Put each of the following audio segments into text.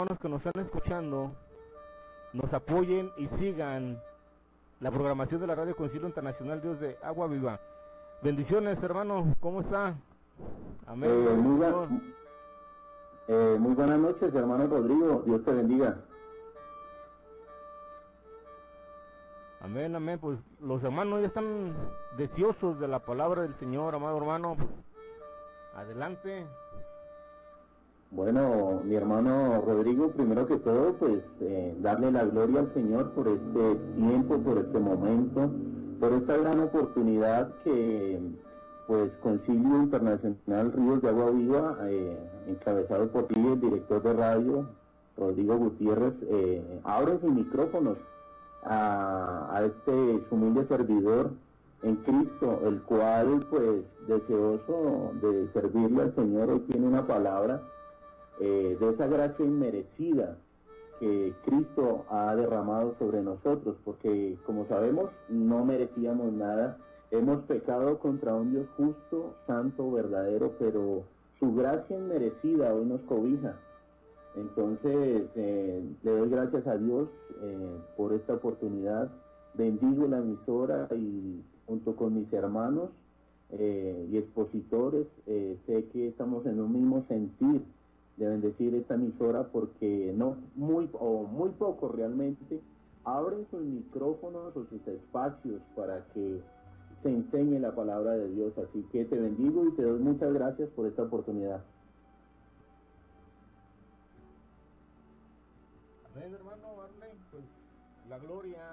hermanos que nos están escuchando nos apoyen y sigan la programación de la Radio Concilio Internacional Dios de Agua Viva. Bendiciones, hermano, ¿cómo está? Amén. Muy buenas noches, hermano Rodrigo, Dios te bendiga. Amén, amén. Pues los hermanos ya están deseosos de la palabra del Señor, amado hermano. Adelante. Bueno, mi hermano Rodrigo, primero que todo, pues darle la gloria al Señor por este tiempo, por este momento, por esta gran oportunidad que, pues, Concilio Internacional Ríos de Agua Viva, encabezado por ti, el director de radio, Rodrigo Gutiérrez, abre sus micrófonos a este humilde servidor en Cristo, el cual, pues, deseoso de servirle al Señor, hoy tiene una palabra de esa gracia inmerecida que Cristo ha derramado sobre nosotros, porque, como sabemos, no merecíamos nada, hemos pecado contra un Dios justo, santo, verdadero, pero su gracia inmerecida hoy nos cobija. Entonces, le doy gracias a Dios por esta oportunidad, bendigo la emisora y junto con mis hermanos y expositores, sé que estamos en un mismo sentir de bendecir esta emisora, porque muy poco realmente abren sus micrófonos o sus espacios para que se enseñe la palabra de Dios. Así que te bendigo y te doy muchas gracias por esta oportunidad. Amén, hermano, amén. Pues la gloria,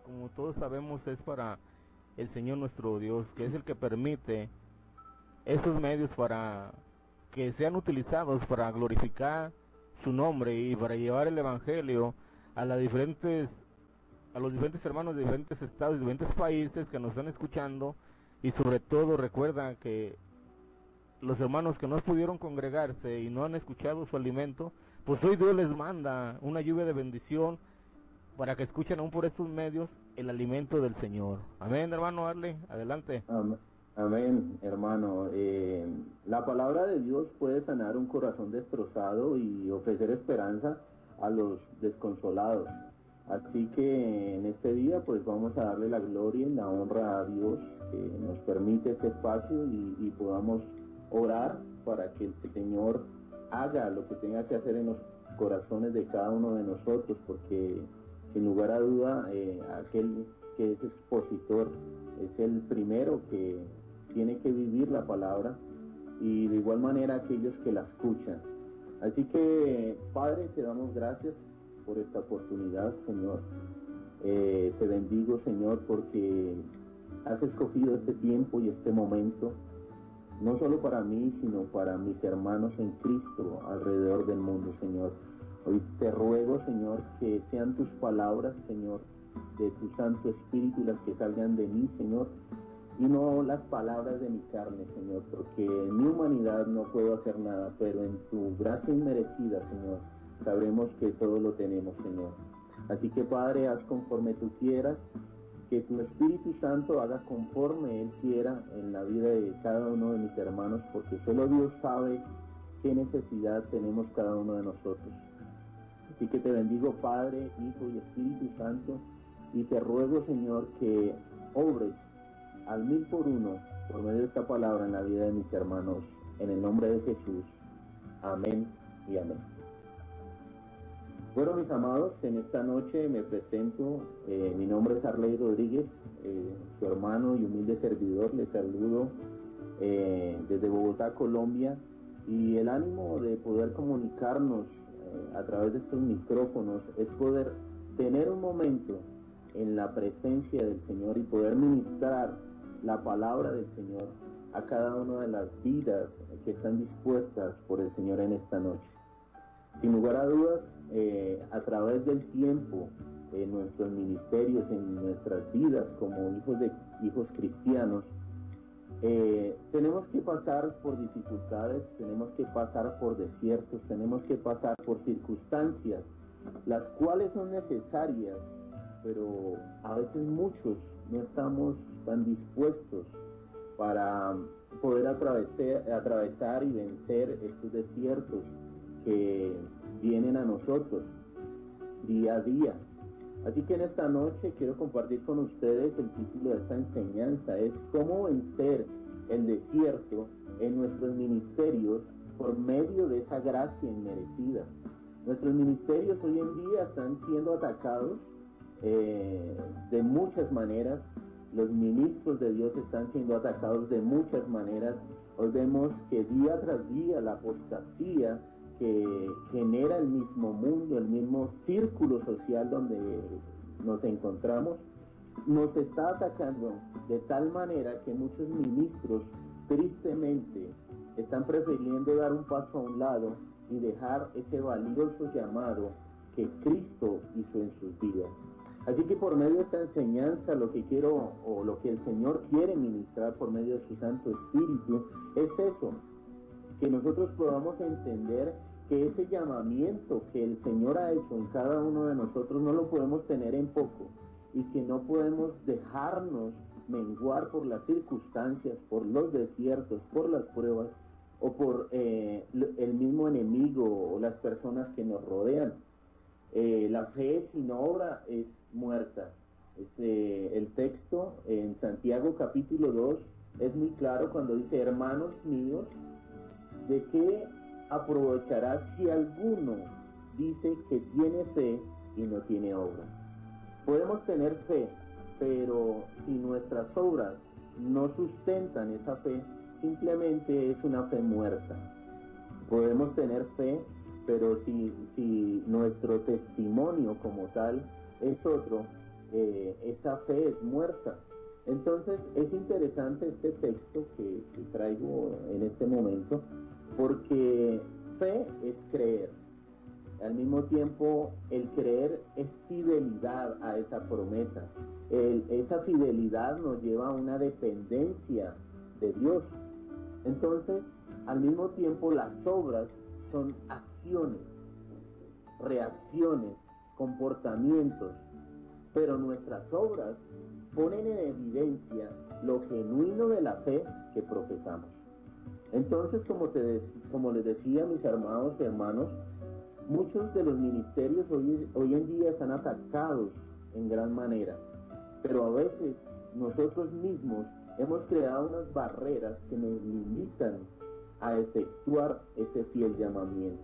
como todos sabemos, es para el Señor nuestro Dios, que es el que permite esos medios para que sean utilizados para glorificar su nombre y para llevar el evangelio a los diferentes hermanos de diferentes estados, de diferentes países que nos están escuchando. Y sobre todo recuerda que los hermanos que no pudieron congregarse y no han escuchado su alimento, pues hoy Dios les manda una lluvia de bendición para que escuchen aún por estos medios el alimento del Señor. Amén, hermano Arle, adelante. Amén, hermano. La palabra de Dios puede sanar un corazón destrozado y ofrecer esperanza a los desconsolados. Así que en este día, pues vamos a darle la gloria y la honra a Dios, que nos permite este espacio y podamos orar para que el Señor haga lo que tenga que hacer en los corazones de cada uno de nosotros, porque sin lugar a duda aquel que es expositor es el primero que tiene que vivir la palabra, y de igual manera aquellos que la escuchan. Así que, Padre, te damos gracias por esta oportunidad, Señor. Te bendigo, Señor, porque has escogido este tiempo y este momento, no solo para mí, sino para mis hermanos en Cristo alrededor del mundo, Señor. Hoy te ruego, Señor, que sean tus palabras, Señor, de tu Santo Espíritu las que salgan de mí, Señor, y no las palabras de mi carne, Señor, porque en mi humanidad no puedo hacer nada, pero en tu gracia inmerecida, Señor, sabremos que todo lo tenemos, Señor. Así que, Padre, haz conforme tú quieras, que tu Espíritu Santo haga conforme Él quiera en la vida de cada uno de mis hermanos, porque solo Dios sabe qué necesidad tenemos cada uno de nosotros. Así que te bendigo, Padre, Hijo y Espíritu Santo, y te ruego, Señor, que obres al 1000 por 1 por medio de esta palabra en la vida de mis hermanos, en el nombre de Jesús. Amén y amén. Bueno, mis amados, en esta noche me presento. Mi nombre es Arley Rodríguez, su hermano y humilde servidor. Les saludo desde Bogotá, Colombia, y el ánimo de poder comunicarnos a través de estos micrófonos es poder tener un momento en la presencia del Señor y poder ministrar la palabra del Señor a cada una de las vidas que están dispuestas por el Señor en esta noche. Sin lugar a dudas, a través del tiempo, en nuestros ministerios, en nuestras vidas como hijos cristianos, tenemos que pasar por dificultades, tenemos que pasar por desiertos, tenemos que pasar por circunstancias, las cuales son necesarias, pero a veces muchos no estamos tan dispuestos para poder atravesar y vencer estos desiertos que vienen a nosotros día a día. Así que en esta noche quiero compartir con ustedes el título de esta enseñanza, es cómo vencer el desierto en nuestros ministerios por medio de esa gracia inmerecida. Nuestros ministerios hoy en día están siendo atacados de muchas maneras. Los ministros de Dios están siendo atacados de muchas maneras. Hoy vemos que día tras día la apostasía que genera el mismo mundo, el mismo círculo social donde nos encontramos, nos está atacando de tal manera que muchos ministros tristemente están prefiriendo dar un paso a un lado y dejar ese valioso llamado que Cristo hizo en sus vidas. Así que por medio de esta enseñanza lo que quiero, o lo que el Señor quiere ministrar por medio de su Santo Espíritu, es eso, que nosotros podamos entender que ese llamamiento que el Señor ha hecho en cada uno de nosotros no lo podemos tener en poco, y que no podemos dejarnos menguar por las circunstancias, por los desiertos, por las pruebas, o por el mismo enemigo o las personas que nos rodean. La fe sin obra es muerta. El texto en Santiago capítulo 2 es muy claro cuando dice: hermanos míos, ¿de qué aprovechará si alguno dice que tiene fe y no tiene obra? Podemos tener fe, pero si nuestras obras no sustentan esa fe, simplemente es una fe muerta. Podemos tener fe, pero si nuestro testimonio como tal es otro, esa fe es muerta. Entonces es interesante este texto que traigo en este momento, porque fe es creer. Al mismo tiempo, el creer es fidelidad a esa promesa. Esa fidelidad nos lleva a una dependencia de Dios. Entonces, al mismo tiempo, las obras son acciones, reacciones, comportamientos, pero nuestras obras ponen en evidencia lo genuino de la fe que profesamos. Entonces, como les decía, mis amados hermanos, muchos de los ministerios hoy en día están atacados en gran manera, pero a veces nosotros mismos hemos creado unas barreras que nos limitan a efectuar ese fiel llamamiento.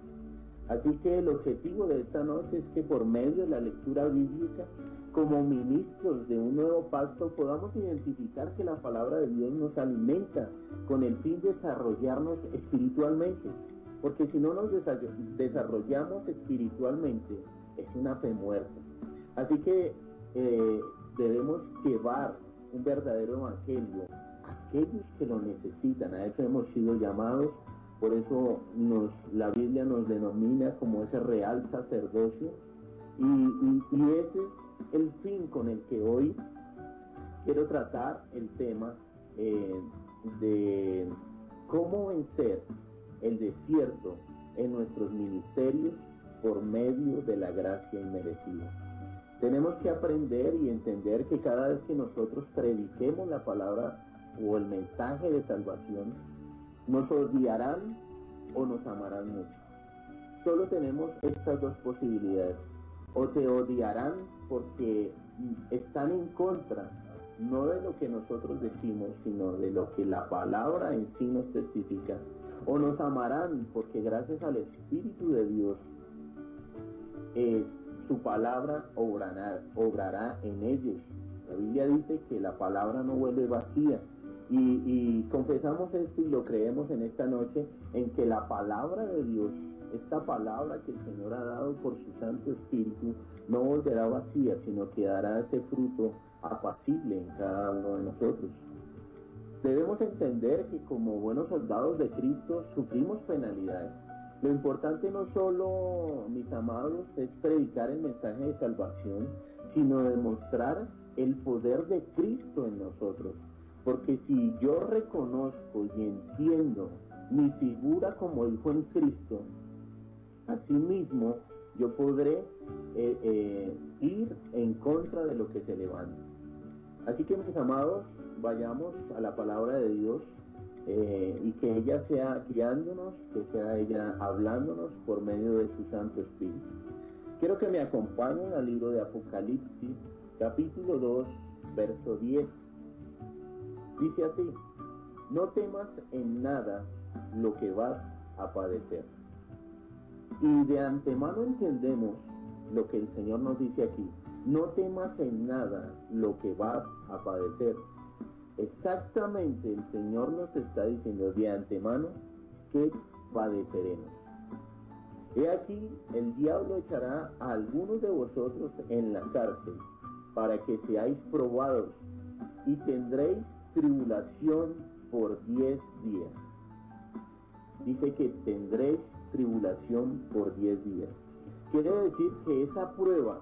Así que el objetivo de esta noche es que por medio de la lectura bíblica, como ministros de un nuevo pacto, podamos identificar que la palabra de Dios nos alimenta con el fin de desarrollarnos espiritualmente. Porque si no nos desarrollamos espiritualmente, es una fe muerta. Así que debemos llevar un verdadero evangelio a aquellos que lo necesitan. A eso hemos sido llamados. Por eso la Biblia nos denomina como ese real sacerdocio. Y ese es el fin con el que hoy quiero tratar el tema de cómo vencer el desierto en nuestros ministerios por medio de la gracia inmerecida. Tenemos que aprender y entender que cada vez que nosotros prediquemos la palabra o el mensaje de salvación, nos odiarán o nos amarán mucho. Solo tenemos estas dos posibilidades: o te odiarán porque están en contra, no de lo que nosotros decimos, sino de lo que la palabra en sí nos testifica, o nos amarán porque gracias al Espíritu de Dios su palabra obrará en ellos. La Biblia dice que la palabra no vuelve vacía, y confesamos esto y lo creemos en esta noche, en que la palabra de Dios, esta palabra que el Señor ha dado por su Santo Espíritu, no volverá vacía, sino que dará ese fruto apacible en cada uno de nosotros. Debemos entender que como buenos soldados de Cristo sufrimos penalidades. Lo importante no solo, mis amados, es predicar el mensaje de salvación, sino demostrar el poder de Cristo en nosotros. Porque si yo reconozco y entiendo mi figura como hijo en Cristo, asimismo yo podré ir en contra de lo que se levanta. Así que, mis amados, vayamos a la palabra de Dios y que ella sea guiándonos, que sea ella hablándonos por medio de su Santo Espíritu. Quiero que me acompañen al libro de Apocalipsis, capítulo 2, verso 10. Dice así: no temas en nada lo que vas a padecer. Y de antemano entendemos lo que el Señor nos dice aquí: no temas en nada lo que vas a padecer. Exactamente el Señor nos está diciendo de antemano que padeceremos. He aquí, el diablo echará a algunos de vosotros en la cárcel, para que seáis probados, y tendréis tribulación por 10 días. Dice que tendréis tribulación por 10 días. Quiere decir que esa prueba,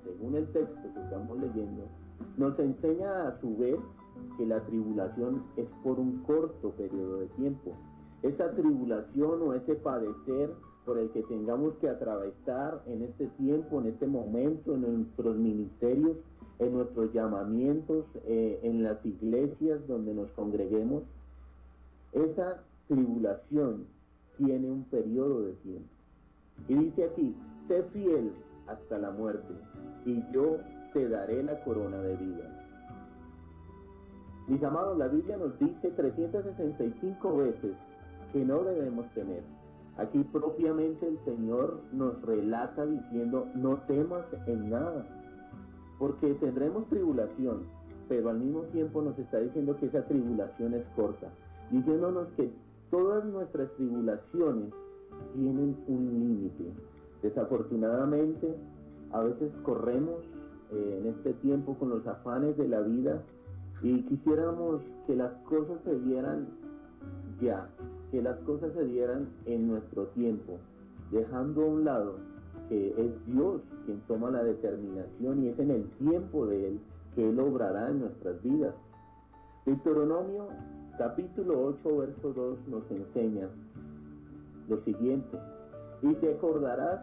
según el texto que estamos leyendo, nos enseña a su vez que la tribulación es por un corto periodo de tiempo. Esa tribulación o ese padecer por el que tengamos que atravesar en este tiempo, en este momento, en nuestros ministerios, en nuestros llamamientos, en las iglesias donde nos congreguemos, esa tribulación tiene un periodo de tiempo. Y dice aquí: sé fiel hasta la muerte, y yo te daré la corona de vida. Mis amados, la Biblia nos dice 365 veces que no debemos temer. Aquí propiamente el Señor nos relata diciendo: no temas en nada, porque tendremos tribulación, pero al mismo tiempo nos está diciendo que esa tribulación es corta, diciéndonos que todas nuestras tribulaciones tienen un límite. Desafortunadamente, a veces corremos en este tiempo con los afanes de la vida y quisiéramos que las cosas se dieran ya, que las cosas se dieran en nuestro tiempo, dejando a un lado que es Dios quien toma la determinación y es en el tiempo de Él que Él obrará en nuestras vidas. Deuteronomio capítulo 8, verso 2 nos enseña lo siguiente: y te acordarás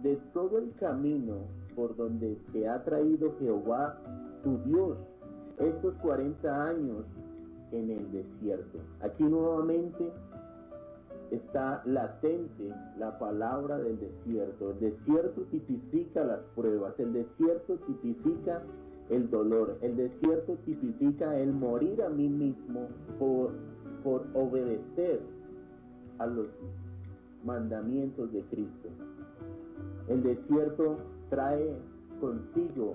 de todo el camino por donde te ha traído Jehová tu Dios estos 40 años en el desierto. Aquí nuevamente está latente la palabra del desierto. El desierto tipifica las pruebas, el desierto tipifica el dolor, el desierto tipifica el morir a mí mismo por obedecer a los mandamientos de Cristo. El desierto trae consigo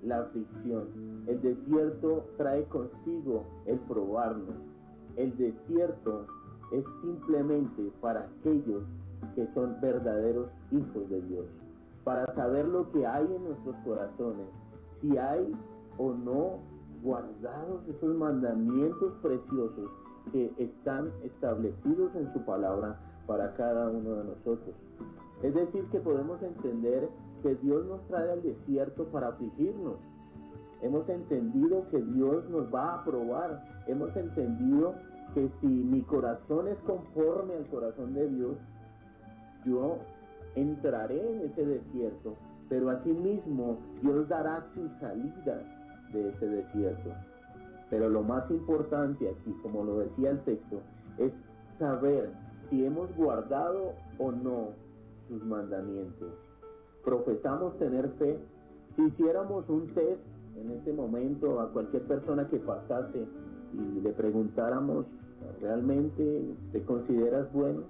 la aflicción, el desierto trae consigo el probarnos. El desierto es simplemente para aquellos que son verdaderos hijos de Dios, para saber lo que hay en nuestros corazones, si hay o no guardados esos mandamientos preciosos que están establecidos en su palabra para cada uno de nosotros. Es decir, que podemos entender que Dios nos trae al desierto para afligirnos. Hemos entendido que Dios nos va a probar. Hemos entendido que si mi corazón es conforme al corazón de Dios, yo entraré en ese desierto, pero asimismo Dios dará su salida de ese desierto. Pero lo más importante aquí, como lo decía el texto, es saber si hemos guardado o no sus mandamientos. Profesamos tener fe. Si hiciéramos un test en este momento a cualquier persona que pasase y le preguntáramos: ¿realmente te consideras bueno?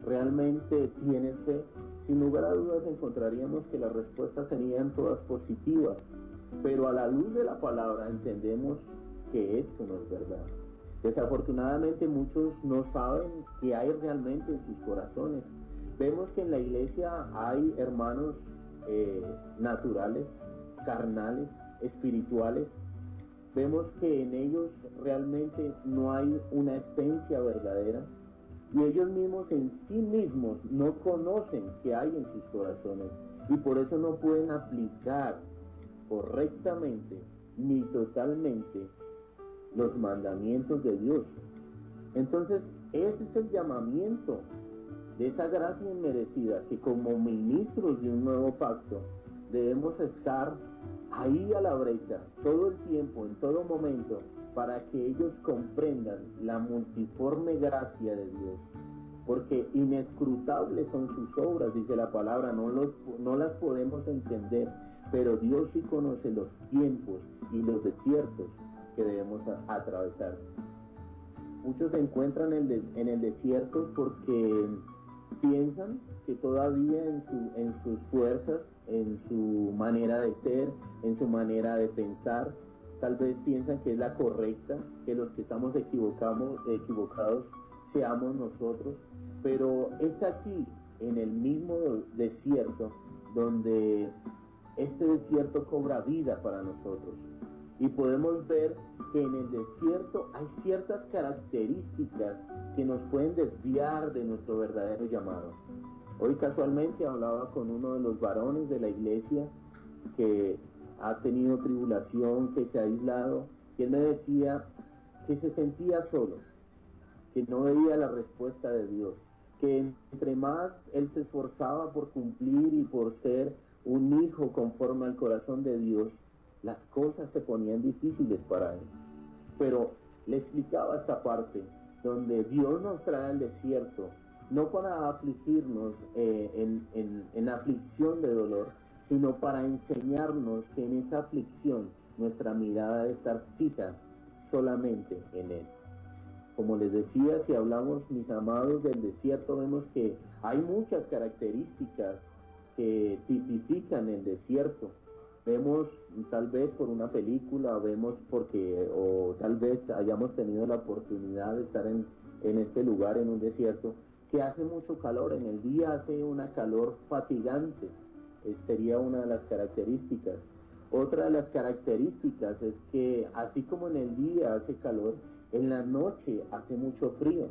¿Realmente tienes fe? Sin lugar a dudas encontraríamos que las respuestas serían todas positivas, pero a la luz de la palabra entendemos que esto no es verdad. Desafortunadamente muchos no saben qué hay realmente en sus corazones. Vemos que en la iglesia hay hermanos naturales, carnales, espirituales. Vemos que en ellos realmente no hay una esencia verdadera, y ellos mismos en sí mismos no conocen qué hay en sus corazones, y por eso no pueden aplicar correctamente ni totalmente los mandamientos de Dios. Entonces ese es el llamamiento de esa gracia inmerecida, que como ministros de un nuevo pacto debemos estar ahí a la brecha todo el tiempo, en todo momento, para que ellos comprendan la multiforme gracia de Dios, porque inescrutables son sus obras, dice la palabra, no las podemos entender, pero Dios sí conoce los tiempos y los desiertos que debemos atravesar. Muchos se encuentran en el desierto porque piensan que todavía en sus fuerzas, en su manera de ser, en su manera de pensar, tal vez piensan que es la correcta, que los que estamos equivocados seamos nosotros, pero es aquí, en el mismo desierto, donde este desierto cobra vida para nosotros. Y podemos ver que en el desierto hay ciertas características que nos pueden desviar de nuestro verdadero llamado. Hoy casualmente hablaba con uno de los varones de la iglesia que ha tenido tribulación, que se ha aislado, y él me decía que se sentía solo, que no veía la respuesta de Dios, que entre más él se esforzaba por cumplir y por ser un hijo conforme al corazón de Dios, las cosas se ponían difíciles para él. Pero le explicaba esta parte, donde Dios nos trae al desierto, no para afligirnos en aflicción de dolor, sino para enseñarnos que en esa aflicción nuestra mirada debe estar fija solamente en Él. Como les decía, si hablamos, mis amados, del desierto, vemos que hay muchas características que tipifican el desierto. Vemos tal vez por una película, o tal vez hayamos tenido la oportunidad de estar en este lugar, en un desierto, que hace mucho calor. En el día hace una calor fatigante, sería una de las características. Otra de las características es que así como en el día hace calor, en la noche hace mucho frío.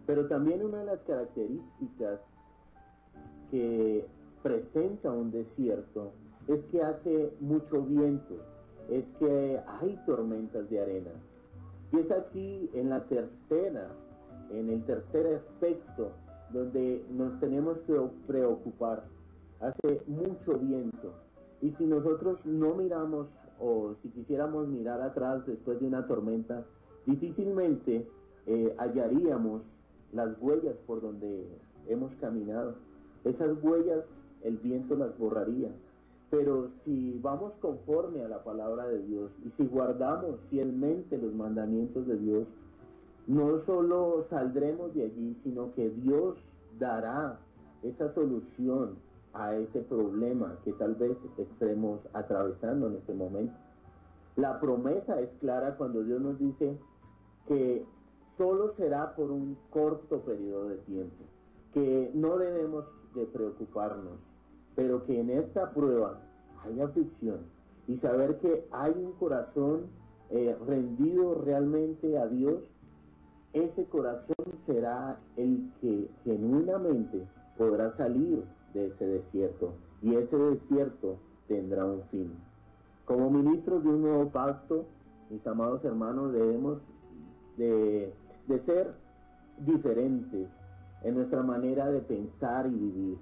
Pero también una de las características que presenta un desierto es que hace mucho viento, es que hay tormentas de arena. Y es aquí en el tercer aspecto donde nos tenemos que preocupar. Hace mucho viento. Y si nosotros no miramos, o si quisiéramos mirar atrás después de una tormenta, difícilmente hallaríamos las huellas por donde hemos caminado. Esas huellas el viento las borraría. Pero si vamos conforme a la palabra de Dios y si guardamos fielmente los mandamientos de Dios, no solo saldremos de allí, sino que Dios dará esa solución a ese problema que tal vez estemos atravesando en este momento. La promesa es clara cuando Dios nos dice que solo será por un corto periodo de tiempo, que no debemos de preocuparnos, pero que en esta prueba hay aflicción, y saber que hay un corazón rendido realmente a Dios, ese corazón será el que genuinamente podrá salir de ese desierto, y ese desierto tendrá un fin. Como ministros de un nuevo pacto, mis amados hermanos, debemos de ser diferentes en nuestra manera de pensar y vivir.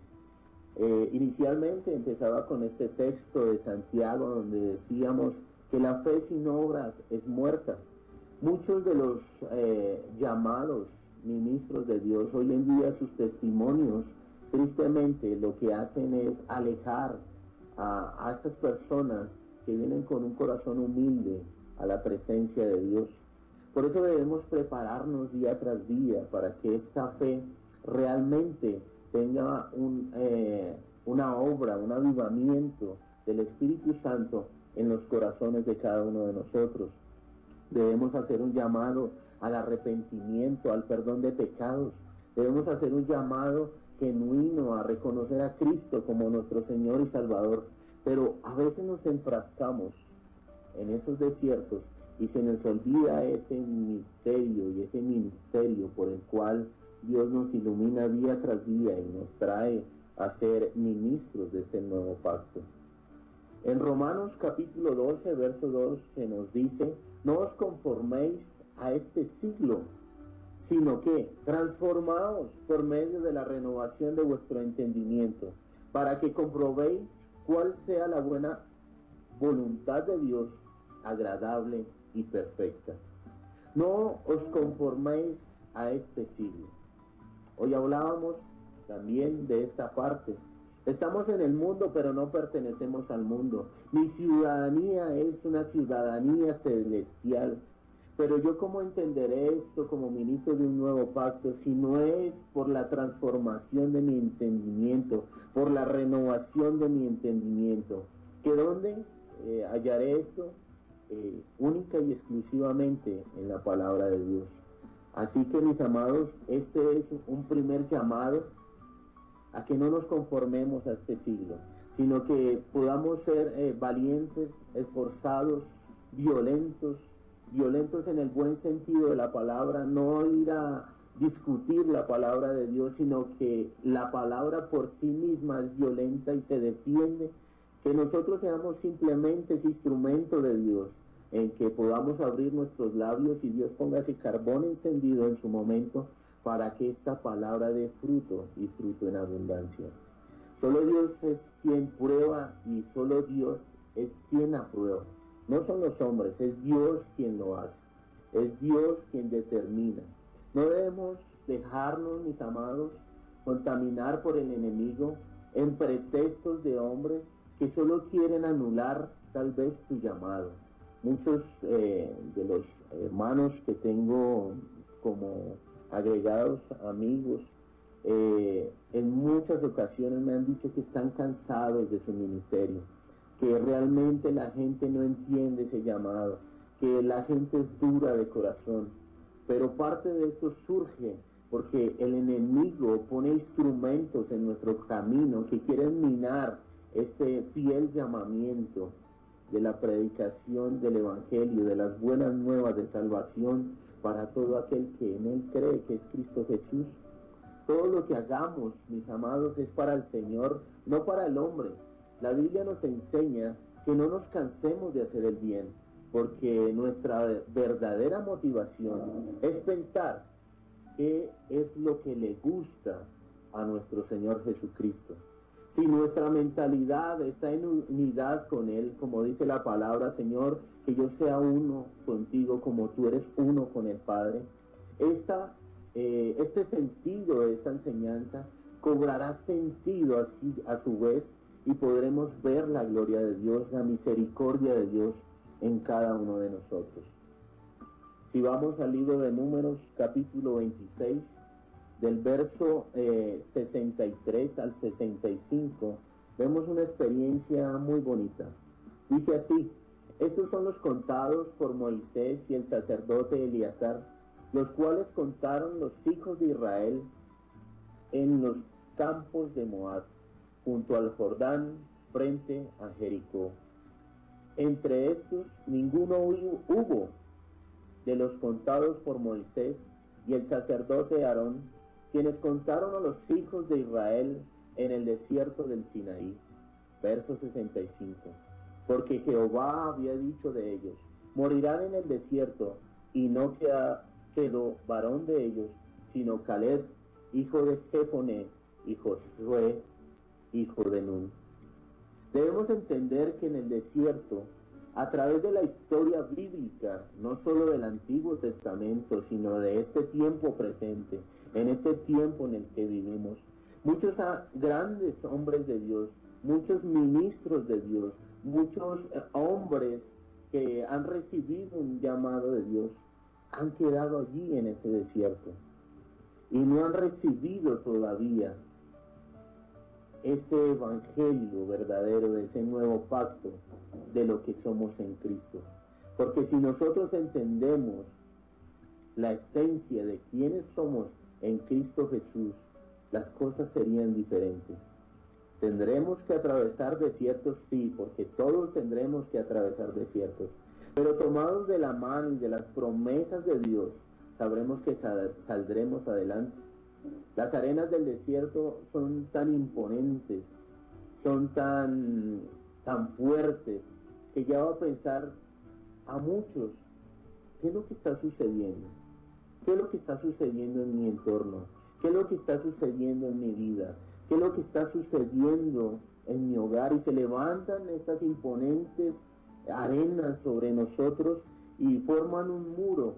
Inicialmente empezaba con este texto de Santiago donde decíamos que la fe sin obras es muerta. Muchos de los llamados ministros de Dios hoy en día, sus testimonios, tristemente lo que hacen es alejar a estas personas que vienen con un corazón humilde a la presencia de Dios. Por eso debemos prepararnos día tras día para que esta fe realmente tenga una obra, un avivamiento del Espíritu Santo en los corazones de cada uno de nosotros. Debemos hacer un llamado al arrepentimiento, al perdón de pecados. Debemos hacer un llamado genuino a reconocer a Cristo como nuestro Señor y Salvador. Pero a veces nos enfrascamos en esos desiertos y se nos olvida ese misterio y ese ministerio por el cual Dios nos ilumina día tras día y nos trae a ser ministros de este nuevo pacto. En Romanos capítulo 12, verso 2 se nos dice: no os conforméis a este siglo, sino que transformaos por medio de la renovación de vuestro entendimiento, para que comprobéis cuál sea la buena voluntad de Dios, agradable y perfecta. No os conforméis a este siglo. Hoy hablábamos también de esta parte. Estamos en el mundo, pero no pertenecemos al mundo. Mi ciudadanía es una ciudadanía celestial. Pero yo cómo entenderé esto como ministro de un nuevo pacto si no es por la transformación de mi entendimiento, por la renovación de mi entendimiento. ¿Que dónde hallaré esto? Única y exclusivamente en la palabra de Dios. Así que, mis amados, este es un primer llamado a que no nos conformemos a este siglo, sino que podamos ser valientes, esforzados, violentos en el buen sentido de la palabra, no ir a discutir la palabra de Dios, sino que la palabra por sí misma es violenta y se defiende, que nosotros seamos simplemente instrumentos de Dios, en que podamos abrir nuestros labios y Dios ponga ese carbón encendido en su momento para que esta palabra dé fruto y fruto en abundancia. Solo Dios es quien prueba y solo Dios es quien aprueba. No son los hombres, es Dios quien lo hace, es Dios quien determina. No debemos dejarnos, mis amados, contaminar por el enemigo en pretextos de hombres que solo quieren anular tal vez tu llamado. Muchos de los hermanos que tengo como agregados amigos, en muchas ocasiones me han dicho que están cansados de su ministerio, que realmente la gente no entiende ese llamado, que la gente es dura de corazón, pero parte de esto surge porque el enemigo pone instrumentos en nuestro camino que quieren minar este fiel llamamiento de la predicación del Evangelio, de las buenas nuevas de salvación para todo aquel que en Él cree, que es Cristo Jesús. Todo lo que hagamos, mis amados, es para el Señor, no para el hombre. La Biblia nos enseña que no nos cansemos de hacer el bien, porque nuestra verdadera motivación es pensar qué es lo que le gusta a nuestro Señor Jesucristo. Si nuestra mentalidad está en unidad con Él, como dice la palabra, Señor, que yo sea uno contigo como tú eres uno con el Padre, este sentido de esta enseñanza cobrará sentido así, a su vez, y podremos ver la gloria de Dios, la misericordia de Dios en cada uno de nosotros. Si vamos al libro de Números, capítulo 26, del verso 63 al 65, vemos una experiencia muy bonita. Dice así: estos son los contados por Moisés y el sacerdote Eleazar, los cuales contaron los hijos de Israel en los campos de Moab, junto al Jordán, frente a Jericó. Entre estos ninguno hubo de los contados por Moisés y el sacerdote Aarón, quienes contaron a los hijos de Israel en el desierto del Sinaí. Verso 65. Porque Jehová había dicho de ellos: morirán en el desierto, y no quedó varón de ellos, sino Caleb, hijo de Jefoné, y Josué, hijo de Nun. Debemos entender que en el desierto, a través de la historia bíblica, no solo del Antiguo Testamento, sino de este tiempo presente, en este tiempo en el que vivimos, muchos grandes hombres de Dios, muchos ministros de Dios, muchos hombres que han recibido un llamado de Dios, han quedado allí en ese desierto y no han recibido todavía ese evangelio verdadero, de ese nuevo pacto de lo que somos en Cristo. Porque si nosotros entendemos la esencia de quiénes somos en Cristo Jesús, las cosas serían diferentes. ¿Tendremos que atravesar desiertos? Sí, porque todos tendremos que atravesar desiertos. Pero tomados de la mano y de las promesas de Dios, sabremos que saldremos adelante. Las arenas del desierto son tan imponentes, son tan fuertes, que ya va a pensar a muchos: ¿qué es lo que está sucediendo? ¿Qué es lo que está sucediendo en mi entorno? ¿Qué es lo que está sucediendo en mi vida? ¿Qué es lo que está sucediendo en mi hogar? Y se levantan estas imponentes arenas sobre nosotros y forman un muro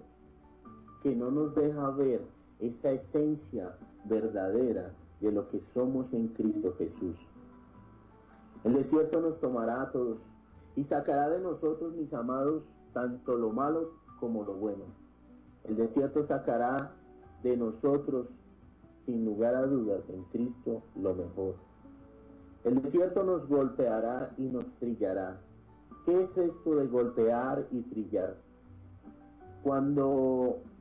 que no nos deja ver esta esencia verdadera de lo que somos en Cristo Jesús. El desierto nos tomará a todos y sacará de nosotros, mis amados, tanto lo malo como lo bueno. El desierto sacará de nosotros, sin lugar a dudas, en Cristo lo mejor. El desierto nos golpeará y nos trillará. ¿Qué es esto de golpear y trillar?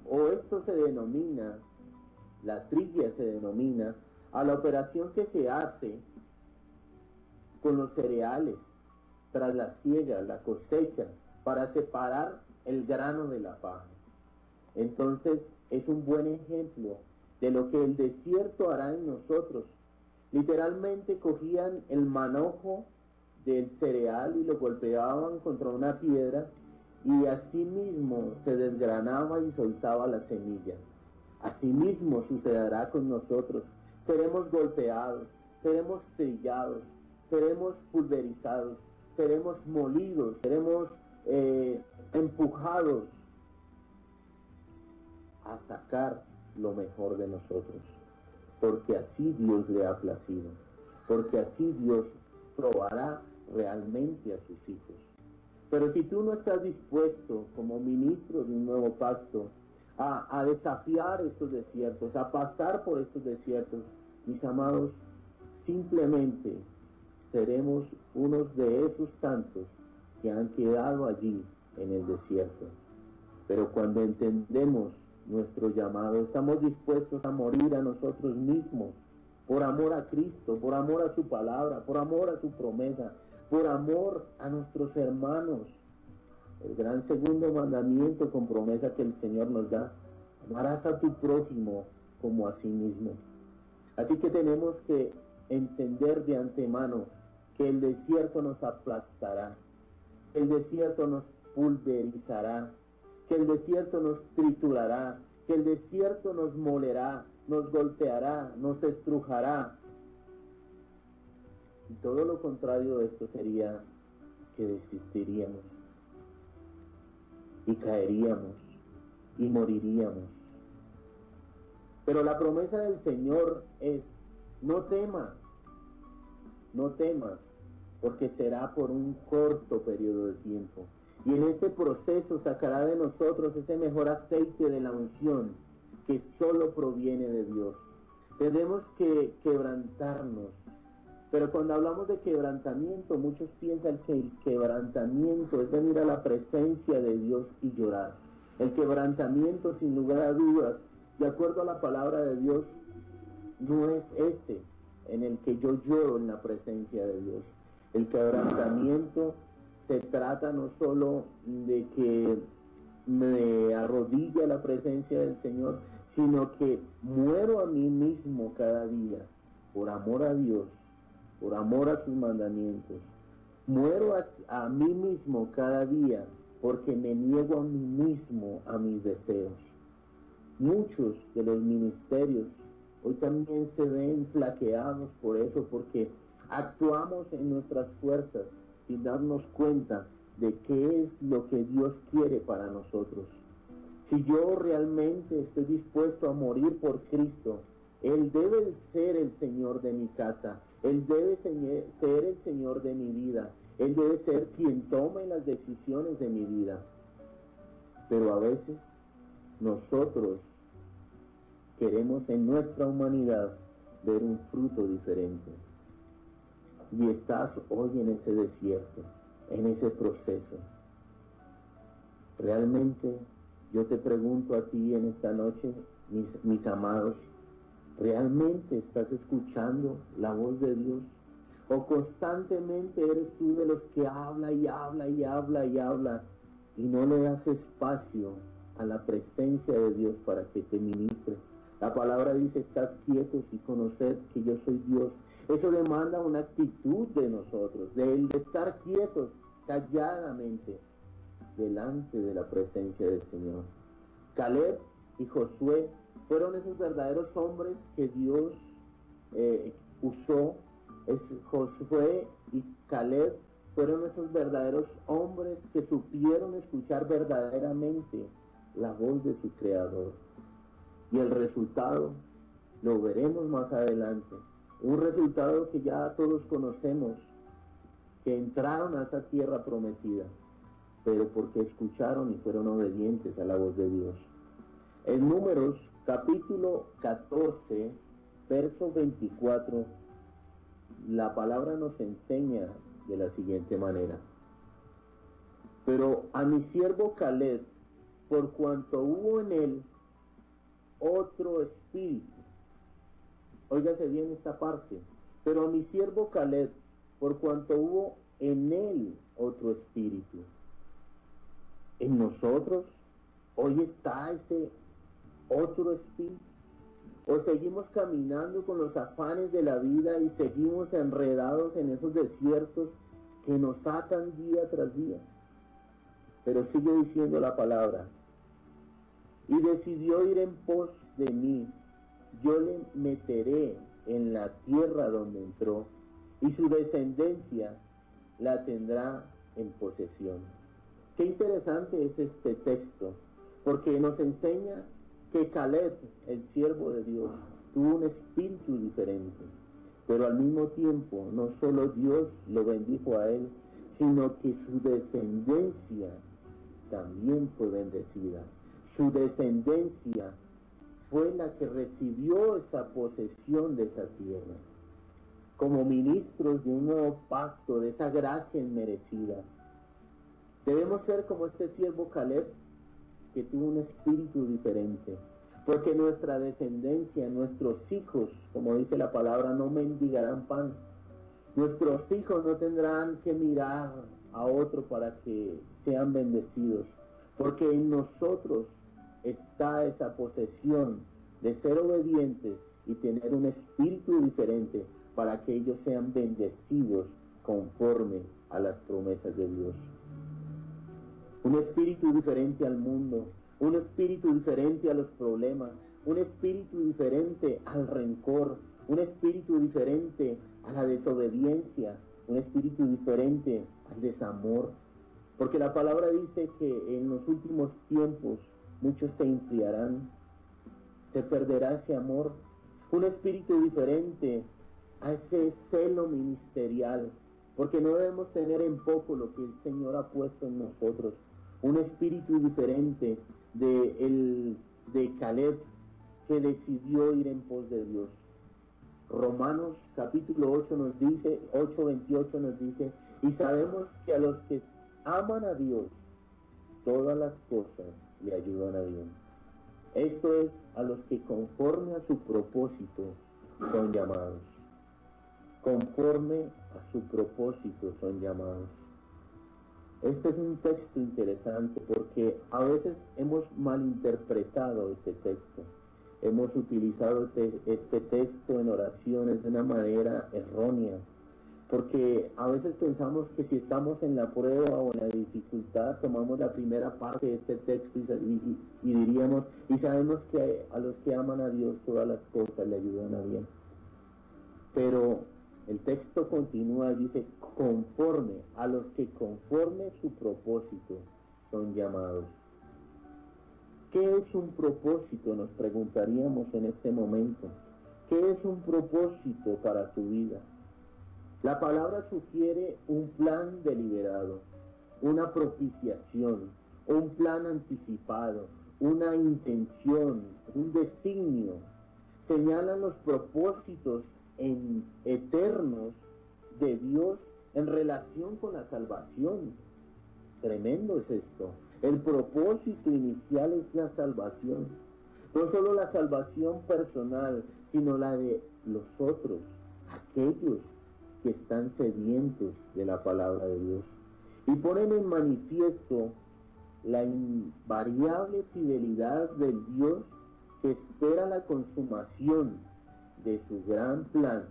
Esto se denomina, la trilla se denomina, a la operación que se hace con los cereales, tras la siega, la cosecha, para separar el grano de la paja. Entonces, es un buen ejemplo de lo que el desierto hará en nosotros. Literalmente cogían el manojo del cereal y lo golpeaban contra una piedra y así mismo se desgranaba y soltaba la semilla. Así mismo sucederá con nosotros. Seremos golpeados, seremos trillados, seremos pulverizados, seremos molidos, seremos empujados a sacar lo mejor de nosotros, porque así Dios le ha placido, porque así Dios probará realmente a sus hijos. Pero si tú no estás dispuesto como ministro de un nuevo pacto a desafiar estos desiertos, a pasar por estos desiertos, mis amados, simplemente seremos unos de esos tantos que han quedado allí en el desierto. Pero cuando entendemos nuestro llamado, estamos dispuestos a morir a nosotros mismos, por amor a Cristo, por amor a su palabra, por amor a su promesa, por amor a nuestros hermanos. El gran segundo mandamiento con promesa que el Señor nos da: amarás a tu prójimo como a sí mismo. Así que tenemos que entender de antemano que el desierto nos aplastará, que el desierto nos pulverizará, que el desierto nos triturará, que el desierto nos molerá, nos golpeará, nos estrujará. Y todo lo contrario de esto sería que desistiríamos y caeríamos y moriríamos. Pero la promesa del Señor es: no temas, no temas, porque será por un corto periodo de tiempo. Y en este proceso sacará de nosotros ese mejor aceite de la unción que solo proviene de Dios. Tenemos que quebrantarnos. Pero cuando hablamos de quebrantamiento, muchos piensan que el quebrantamiento es venir a la presencia de Dios y llorar. El quebrantamiento, sin lugar a dudas, de acuerdo a la palabra de Dios, no es este en el que yo lloro en la presencia de Dios. El quebrantamiento se trata no solo de que me arrodille a la presencia del Señor, sino que muero a mí mismo cada día, por amor a Dios, por amor a sus mandamientos. Muero a mí mismo cada día, porque me niego a mí mismo, a mis deseos. Muchos de los ministerios hoy también se ven flaqueados por eso, porque actuamos en nuestras fuerzas sin darnos cuenta de qué es lo que Dios quiere para nosotros. Si yo realmente estoy dispuesto a morir por Cristo, Él debe ser el Señor de mi casa, Él debe ser el Señor de mi vida, Él debe ser quien tome las decisiones de mi vida. Pero a veces nosotros queremos en nuestra humanidad ver un fruto diferente. Y estás hoy en ese desierto, en ese proceso. Realmente yo te pregunto a ti en esta noche, mis amados, ¿realmente estás escuchando la voz de Dios? ¿O constantemente eres tú de los que habla y habla y habla y habla y no le das espacio a la presencia de Dios para que te ministre? La palabra dice: estad quietos y conoced que yo soy Dios. Eso demanda una actitud de nosotros, de estar quietos, calladamente, delante de la presencia del Señor. Caleb y Josué fueron esos verdaderos hombres que Dios usó. Josué y Caleb fueron esos verdaderos hombres que supieron escuchar verdaderamente la voz de su Creador. Y el resultado lo veremos más adelante. Un resultado que ya todos conocemos, que entraron a esa tierra prometida, pero porque escucharon y fueron obedientes a la voz de Dios. En Números, capítulo 14, verso 24, la palabra nos enseña de la siguiente manera: pero a mi siervo Caleb, por cuanto hubo en él otro espíritu. Óigase bien esta parte. Pero a mi siervo Caleb, por cuanto hubo en él otro espíritu. En nosotros hoy está ese otro espíritu. O seguimos caminando con los afanes de la vida y seguimos enredados en esos desiertos que nos atan día tras día. Pero sigue diciendo la palabra: y decidió ir en pos de mí, yo le meteré en la tierra donde entró, y su descendencia la tendrá en posesión. Qué interesante es este texto, porque nos enseña que Caleb, el siervo de Dios, tuvo un espíritu diferente, pero al mismo tiempo no solo Dios lo bendijo a él, sino que su descendencia también fue bendecida. Su descendencia fue la que recibió esa posesión de esa tierra, como ministros de un nuevo pacto, de esa gracia inmerecida. Debemos ser como este siervo Caleb, que tuvo un espíritu diferente, porque nuestra descendencia, nuestros hijos, como dice la palabra, no mendigarán pan. Nuestros hijos no tendrán que mirar a otro para que sean bendecidos, porque en nosotros está esa posesión de ser obedientes y tener un espíritu diferente para que ellos sean bendecidos conforme a las promesas de Dios. Un espíritu diferente al mundo, un espíritu diferente a los problemas, un espíritu diferente al rencor, un espíritu diferente a la desobediencia, un espíritu diferente al desamor. Porque la palabra dice que en los últimos tiempos muchos se enfriarán, se perderá ese amor, un espíritu diferente a ese celo ministerial, porque no debemos tener en poco lo que el Señor ha puesto en nosotros. Un espíritu diferente de Caleb, que decidió ir en pos de Dios. Romanos capítulo 8 nos dice, 8:28 nos dice: y sabemos que a los que aman a Dios, todas las cosas le ayudan a bien. Esto es, a los que conforme a su propósito son llamados. Conforme a su propósito son llamados. Este es un texto interesante porque a veces hemos malinterpretado este texto. Hemos utilizado este texto en oraciones de una manera errónea, porque a veces pensamos que si estamos en la prueba o en la dificultad, tomamos la primera parte de este texto y diríamos, y sabemos que a los que aman a Dios todas las cosas le ayudan a bien. Pero el texto continúa y dice: conforme a los que conforme su propósito son llamados. ¿Qué es un propósito? Nos preguntaríamos en este momento. ¿Qué es un propósito para tu vida? La palabra sugiere un plan deliberado, una propiciación, un plan anticipado, una intención, un designio. Señalan los propósitos eternos de Dios en relación con la salvación. Tremendo es esto. El propósito inicial es la salvación. No solo la salvación personal, sino la de los otros, aquellos que están sedientos de la palabra de Dios. Y ponen en manifiesto la invariable fidelidad del Dios que espera la consumación de su gran plan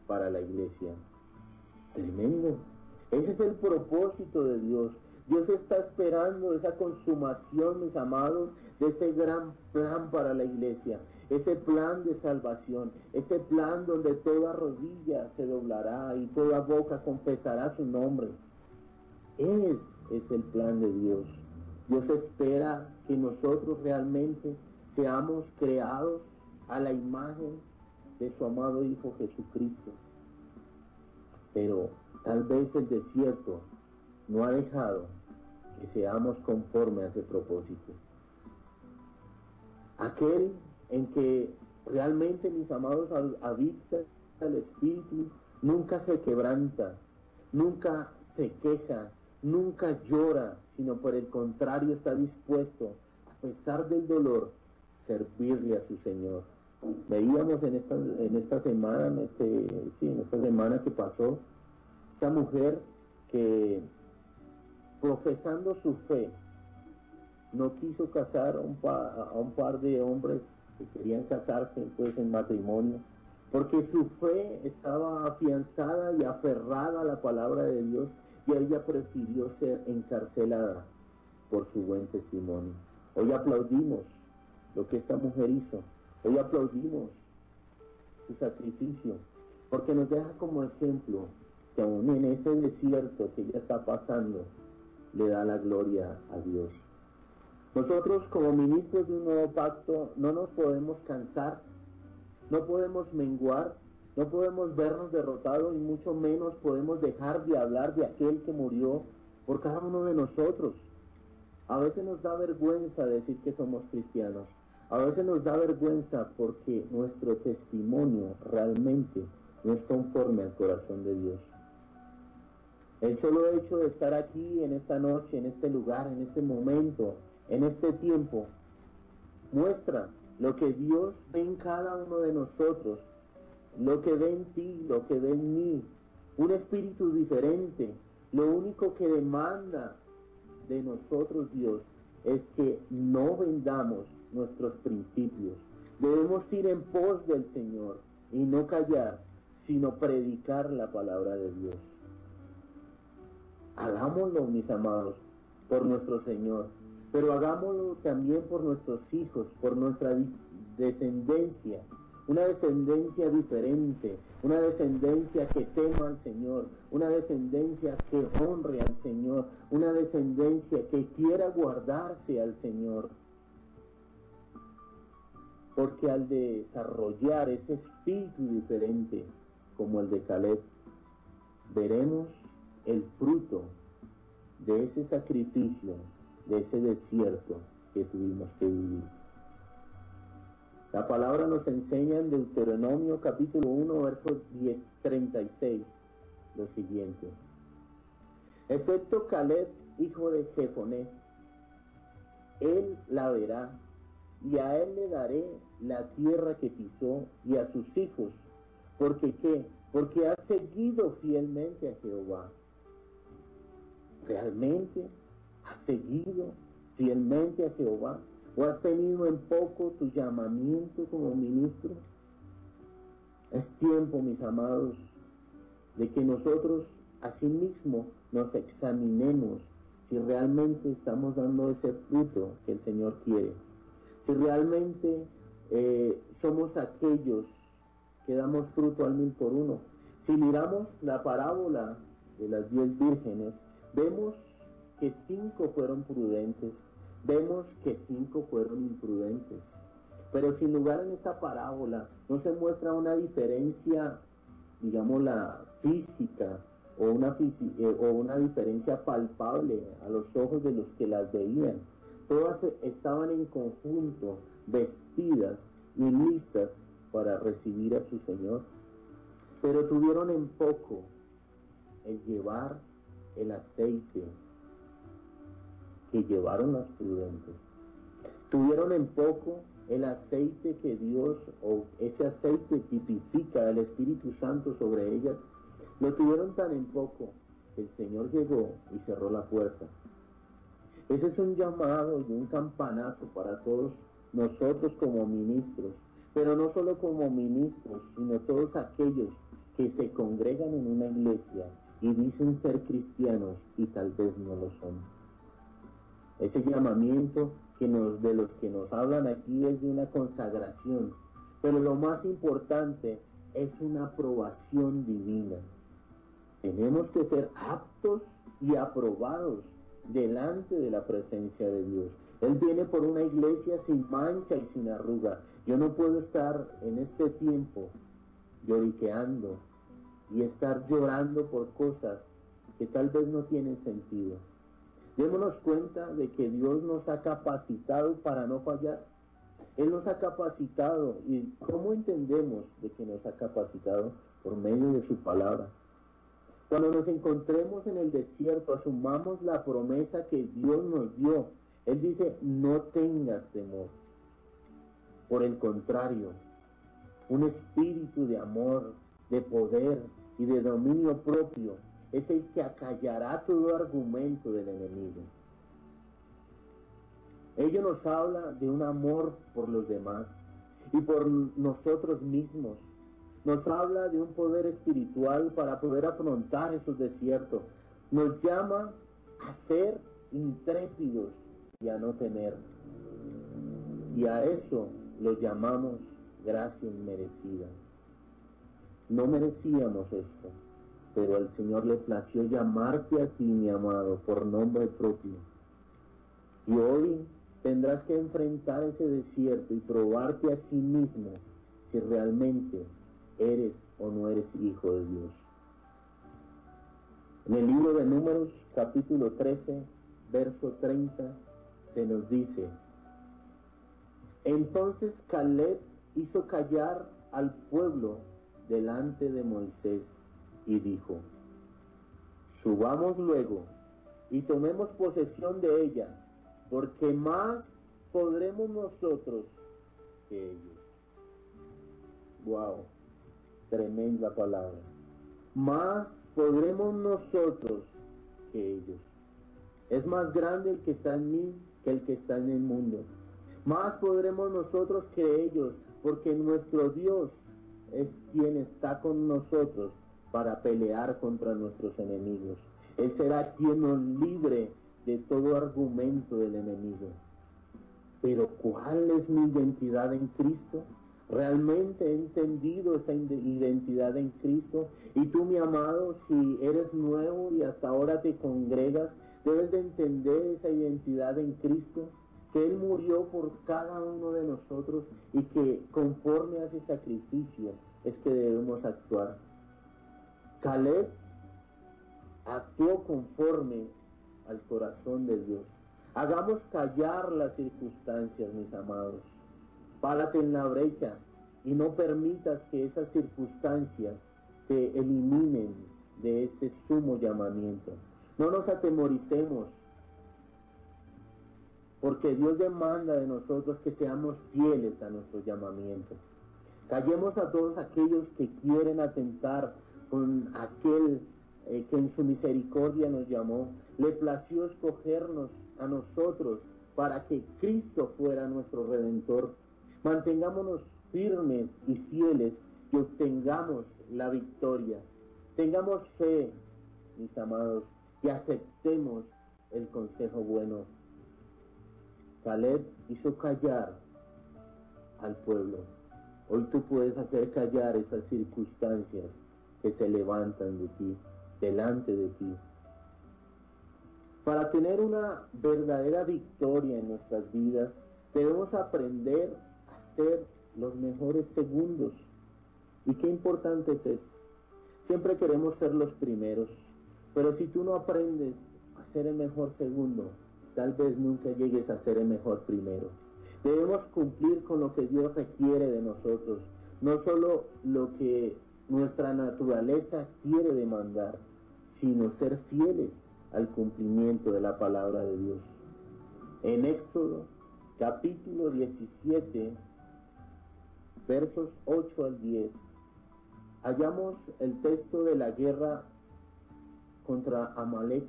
para la iglesia. Tremendo. Ese es el propósito de Dios. Dios está esperando esa consumación, mis amados, de ese gran plan para la iglesia. Ese plan de salvación, ese plan donde toda rodilla se doblará y toda boca confesará su nombre. es el plan de Dios. Dios espera que nosotros realmente seamos creados a la imagen de su amado Hijo Jesucristo. Pero tal vez el desierto no ha dejado que seamos conformes a ese propósito. Aquel en que realmente, mis amados, habita el Espíritu, nunca se quebranta, nunca se queja, nunca llora, sino por el contrario está dispuesto, a pesar del dolor, servirle a su Señor. Veíamos en esta semana que pasó, esta mujer que, profesando su fe, no quiso casar a un par de hombres que querían casarse pues en matrimonio, porque su fe estaba afianzada y aferrada a la palabra de Dios, y ella prefirió ser encarcelada por su buen testimonio. Hoy aplaudimos lo que esta mujer hizo, hoy aplaudimos su sacrificio, porque nos deja como ejemplo que aún en ese desierto que ella está pasando, le da la gloria a Dios. Nosotros como ministros de un nuevo pacto no nos podemos cansar, no podemos menguar, no podemos vernos derrotados y mucho menos podemos dejar de hablar de aquel que murió por cada uno de nosotros. A veces nos da vergüenza decir que somos cristianos, a veces nos da vergüenza porque nuestro testimonio realmente no es conforme al corazón de Dios. El solo hecho de estar aquí en esta noche, en este lugar, en este momento, en este tiempo, muestra lo que Dios ve en cada uno de nosotros, lo que ve en ti, lo que ve en mí, un espíritu diferente. Lo único que demanda de nosotros Dios es que no vendamos nuestros principios. Debemos ir en pos del Señor y no callar, sino predicar la palabra de Dios. Hagámoslo, mis amados, por nuestro Señor, pero hagámoslo también por nuestros hijos, por nuestra descendencia, una descendencia diferente, una descendencia que tema al Señor, una descendencia que honre al Señor, una descendencia que quiera guardarse al Señor. Porque al desarrollar ese espíritu diferente, como el de Caleb, veremos el fruto de ese sacrificio, de ese desierto que tuvimos que vivir. La palabra nos enseña en Deuteronomio capítulo 1, verso 36, lo siguiente: excepto Caleb, hijo de Jefoné, él la verá, y a él le daré la tierra que pisó, y a sus hijos, porque ¿qué? Porque ha seguido fielmente a Jehová. ¿Realmente has seguido fielmente a Jehová? ¿O has tenido en poco tu llamamiento como ministro? Es tiempo, mis amados, de que nosotros asimismo nos examinemos si realmente estamos dando ese fruto que el Señor quiere. Si realmente somos aquellos que damos fruto al 1000 por 1. Si miramos la parábola de las 10 vírgenes, vemos que 5 fueron prudentes, vemos que 5 fueron imprudentes. Pero sin lugar en esta parábola no se muestra una diferencia, digamos, la física o una diferencia palpable a los ojos de los que las veían. Todas estaban en conjunto, vestidas y listas para recibir a su Señor. Pero tuvieron en poco el llevar el aceite que llevaron las prudentes. Tuvieron en poco el aceite que Dios, o ese aceite tipifica del Espíritu Santo sobre ellas. Lo tuvieron tan en poco que el Señor llegó y cerró la puerta. Ese es un llamado y un campanazo para todos nosotros como ministros, pero no solo como ministros, sino todos aquellos que se congregan en una iglesia y dicen ser cristianos y tal vez no lo son. Ese llamamiento de los que nos hablan aquí es de una consagración, pero lo más importante es una aprobación divina. Tenemos que ser aptos y aprobados delante de la presencia de Dios. Él viene por una iglesia sin mancha y sin arruga. Yo no puedo estar en este tiempo lloriqueando y estar llorando por cosas que tal vez no tienen sentido. Démonos cuenta de que Dios nos ha capacitado para no fallar. Él nos ha capacitado. ¿Y cómo entendemos de que nos ha capacitado? Por medio de su palabra. Cuando nos encontremos en el desierto, asumamos la promesa que Dios nos dio. Él dice, no tengas temor. Por el contrario, un espíritu de amor, de poder y de dominio propio es el que acallará todo argumento del enemigo. Ello nos habla de un amor por los demás y por nosotros mismos. Nos habla de un poder espiritual para poder afrontar esos desiertos. Nos llama a ser intrépidos y a no temer. Y a eso lo llamamos gracia inmerecida. No merecíamos esto, pero al Señor le plació llamarte a ti, mi amado, por nombre propio. Y hoy tendrás que enfrentar ese desierto y probarte a ti mismo si realmente eres o no eres hijo de Dios. En el libro de Números, capítulo 13, verso 30, se nos dice: entonces Caleb hizo callar al pueblo delante de Moisés y dijo: subamos luego y tomemos posesión de ella, porque más podremos nosotros que ellos. Wow, tremenda palabra. Más podremos nosotros que ellos. Es más grande el que está en mí que el que está en el mundo. Más podremos nosotros que ellos, porque nuestro Dios es quien está con nosotros para pelear contra nuestros enemigos. Él será quien nos libre de todo argumento del enemigo. Pero ¿cuál es mi identidad en Cristo? ¿Realmente he entendido esa identidad en Cristo? Y tú, mi amado, si eres nuevo y hasta ahora te congregas, debes de entender esa identidad en Cristo, que Él murió por cada uno de nosotros y que conforme a ese sacrificio es que debemos actuar. Caleb actuó conforme al corazón de Dios. Hagamos callar las circunstancias, mis amados. Párate en la brecha y no permitas que esas circunstancias te eliminen de este sumo llamamiento. No nos atemoricemos, porque Dios demanda de nosotros que seamos fieles a nuestro llamamiento. Callemos a todos aquellos que quieren atentar con aquel que en su misericordia nos llamó. Le plació escogernos a nosotros para que Cristo fuera nuestro Redentor. Mantengámonos firmes y fieles y obtengamos la victoria. Tengamos fe, mis amados, y aceptemos el consejo bueno. Caleb hizo callar al pueblo. Hoy tú puedes hacer callar esas circunstancias que se levantan de ti, delante de ti. Para tener una verdadera victoria en nuestras vidas, debemos aprender a ser los mejores segundos. ¿Y qué importante es esto? Siempre queremos ser los primeros, pero si tú no aprendes a ser el mejor segundo, tal vez nunca llegues a ser el mejor primero. Debemos cumplir con lo que Dios requiere de nosotros, no solo lo que nuestra naturaleza quiere demandar, sino ser fieles al cumplimiento de la palabra de Dios. En Éxodo, capítulo 17, versos 8 al 10, hallamos el texto de la guerra contra Amalek.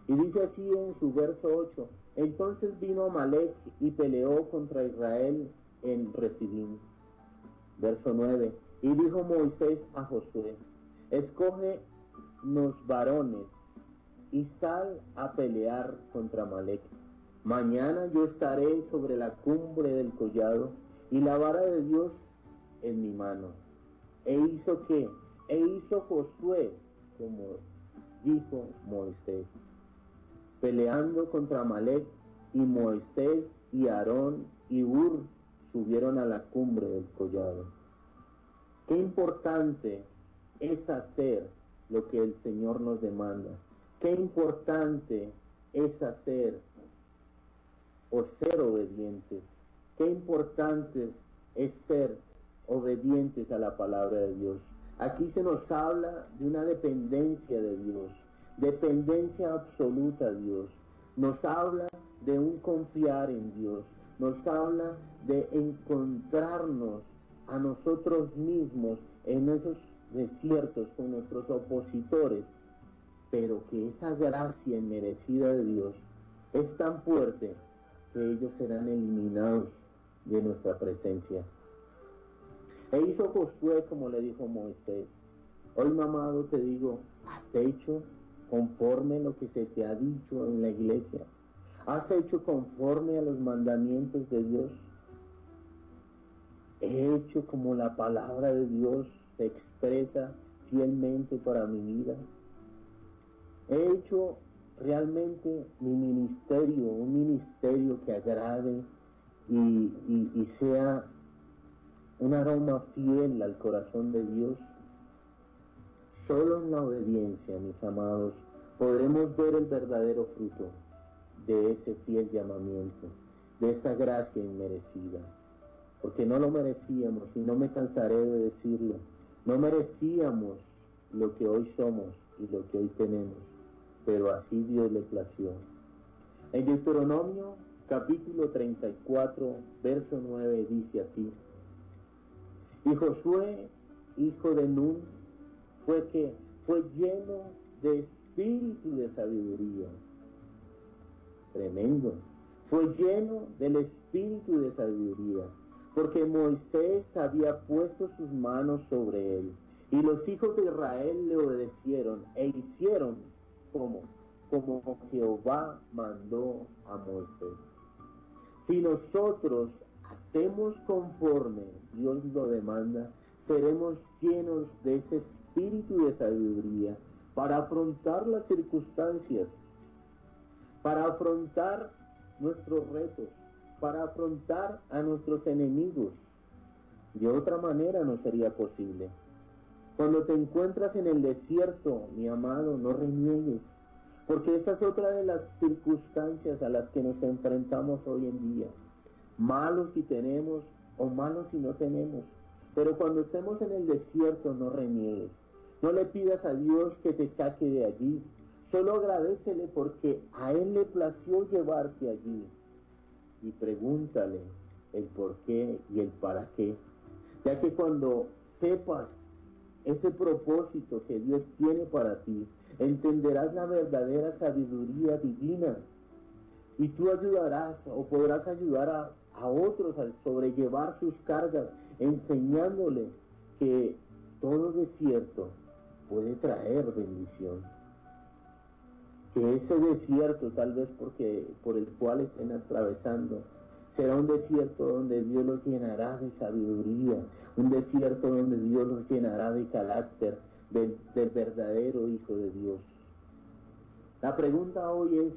Y dice así en su verso 8: entonces vino Amalek y peleó contra Israel en Refidim. Verso 9: y dijo Moisés a Josué: escógenos varones y sal a pelear contra Amalek. Mañana yo estaré sobre la cumbre del collado y la vara de Dios en mi mano. ¿E hizo qué? E hizo Josué como dijo Moisés, peleando contra Amalek, y Moisés y Aarón y Hur subieron a la cumbre del collado. Qué importante es hacer lo que el Señor nos demanda. Qué importante es hacer o ser obedientes. Qué importante es ser obedientes a la palabra de Dios. Aquí se nos habla de una dependencia de Dios, dependencia absoluta a Dios. Nos habla de un confiar en Dios. Nos habla de encontrarnos a nosotros mismos en esos desiertos con nuestros opositores, pero que esa gracia inmerecida de Dios es tan fuerte que ellos serán eliminados de nuestra presencia. E hizo Josué como le dijo Moisés. Hoy, mamado, te digo, ¿has hecho conforme lo que se te ha dicho en la iglesia? ¿Has hecho conforme a los mandamientos de Dios? ¿He hecho como la palabra de Dios se expresa fielmente para mi vida? ¿He hecho realmente mi ministerio, un ministerio que agrade y sea un aroma fiel al corazón de Dios? Solo en la obediencia, mis amados, podremos ver el verdadero fruto de ese fiel llamamiento, de esa gracia inmerecida. Porque no lo merecíamos, y no me cansaré de decirlo, no merecíamos lo que hoy somos y lo que hoy tenemos, pero así Dios le plació. En Deuteronomio capítulo 34, verso 9 dice así: y Josué, hijo de Nun, fue lleno de espíritu de sabiduría. Tremendo. Fue lleno del espíritu de sabiduría, porque Moisés había puesto sus manos sobre él, y los hijos de Israel le obedecieron e hicieron como Jehová mandó a Moisés. Si nosotros hacemos conforme Dios lo demanda, seremos llenos de ese espíritu de sabiduría para afrontar las circunstancias, para afrontar nuestros retos, para afrontar a nuestros enemigos. De otra manera no sería posible. Cuando te encuentras en el desierto, mi amado, no reniegues, porque esa es otra de las circunstancias a las que nos enfrentamos hoy en día. Malos si tenemos o malos si no tenemos. Pero cuando estemos en el desierto, no reniegues. No le pidas a Dios que te saque de allí. Solo agradécele porque a Él le plació llevarte allí. Y pregúntale el por qué y el para qué. Ya que cuando sepas ese propósito que Dios tiene para ti, entenderás la verdadera sabiduría divina. Y tú ayudarás o podrás ayudar a otros a sobrellevar sus cargas, enseñándoles que todo desierto puede traer bendición. Que ese desierto, tal vez por el cual estén atravesando, será un desierto donde Dios los llenará de sabiduría, un desierto donde Dios los llenará de carácter, del verdadero Hijo de Dios. La pregunta hoy es: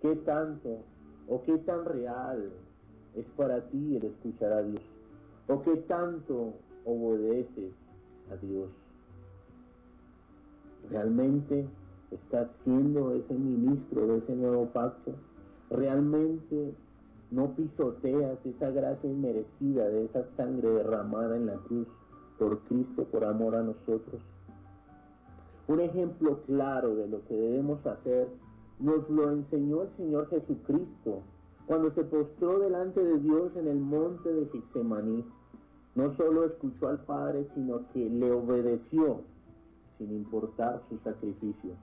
¿qué tanto o qué tan real es para ti el escuchar a Dios? ¿O qué tanto obedeces a Dios? ¿Realmente estás siendo ese ministro de ese nuevo pacto? ¿Realmente no pisoteas esa gracia inmerecida de esa sangre derramada en la cruz por Cristo, por amor a nosotros? Un ejemplo claro de lo que debemos hacer nos lo enseñó el Señor Jesucristo cuando se postró delante de Dios en el monte de Getsemaní. No solo escuchó al Padre, sino que le obedeció sin importar su sacrificio.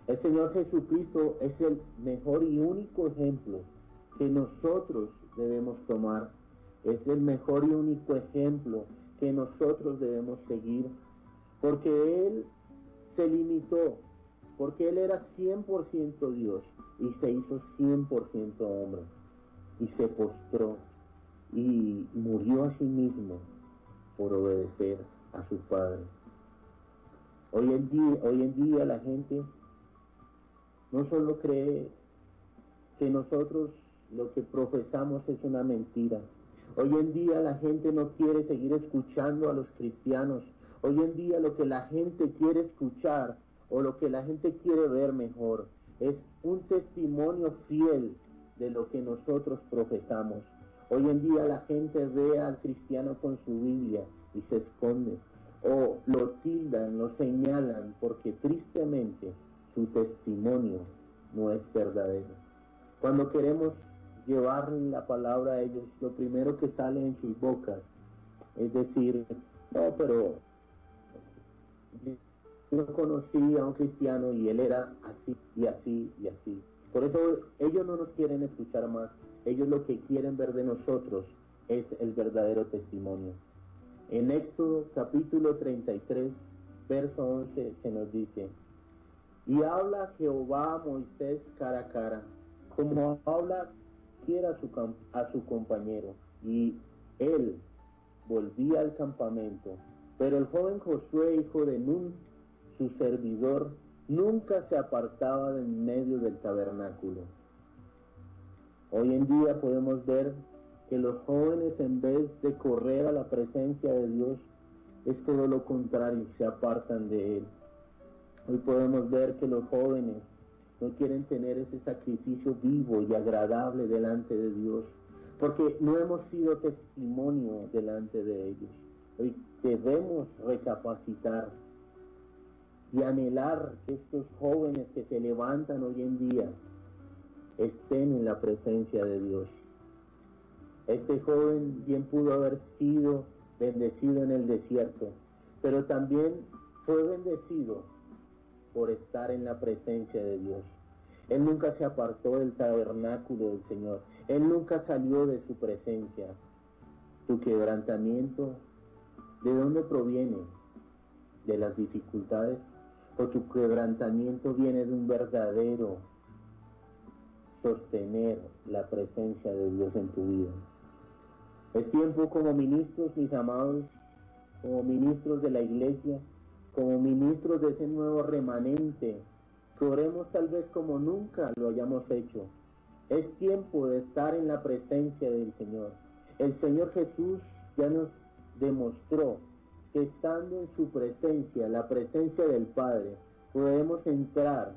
El Señor Jesucristo es el mejor y único ejemplo que nosotros debemos tomar. Es el mejor y único ejemplo que nosotros debemos seguir, porque Él se limitó, porque Él era 100% Dios y se hizo 100% hombre, y se postró y murió a sí mismo por obedecer a su Padre. Hoy en día la gente no solo cree que nosotros lo que profesamos es una mentira. Hoy en día la gente no quiere seguir escuchando a los cristianos. Hoy en día lo que la gente quiere escuchar o lo que la gente quiere ver mejor es un testimonio fiel de lo que nosotros profesamos. Hoy en día la gente ve al cristiano con su Biblia y se esconde, o lo tildan, lo señalan, porque tristemente su testimonio no es verdadero. Cuando queremos llevar la palabra a ellos, lo primero que sale en sus bocas es decir, no, pero yo conocí a un cristiano y él era así y así y así. Por eso ellos no nos quieren escuchar más. Ellos lo que quieren ver de nosotros es el verdadero testimonio. En Éxodo capítulo 33, verso 11 se nos dice: y habla Jehová a Moisés cara a cara, como habla quiera a su compañero. Y él volvía al campamento. Pero el joven Josué, hijo de Nun, su servidor, nunca se apartaba de en medio del tabernáculo. Hoy en día podemos ver que los jóvenes, en vez de correr a la presencia de Dios, es todo lo contrario, se apartan de Él. Hoy podemos ver que los jóvenes no quieren tener ese sacrificio vivo y agradable delante de Dios, porque no hemos sido testimonio delante de ellos. Hoy debemos recapacitar y anhelar que estos jóvenes que se levantan hoy en día estén en la presencia de Dios. Este joven bien pudo haber sido bendecido en el desierto, pero también fue bendecido por estar en la presencia de Dios. Él nunca se apartó del tabernáculo del Señor. Él nunca salió de su presencia. Su quebrantamiento, ¿de dónde proviene? ¿De las dificultades? ¿O tu quebrantamiento viene de un verdadero sostener la presencia de Dios en tu vida? Es tiempo, como ministros, mis amados, como ministros de la iglesia, como ministros de ese nuevo remanente, que oremos tal vez como nunca lo hayamos hecho. Es tiempo de estar en la presencia del Señor. El Señor Jesús ya nos demostró que estando en su presencia, la presencia del Padre, podemos entrar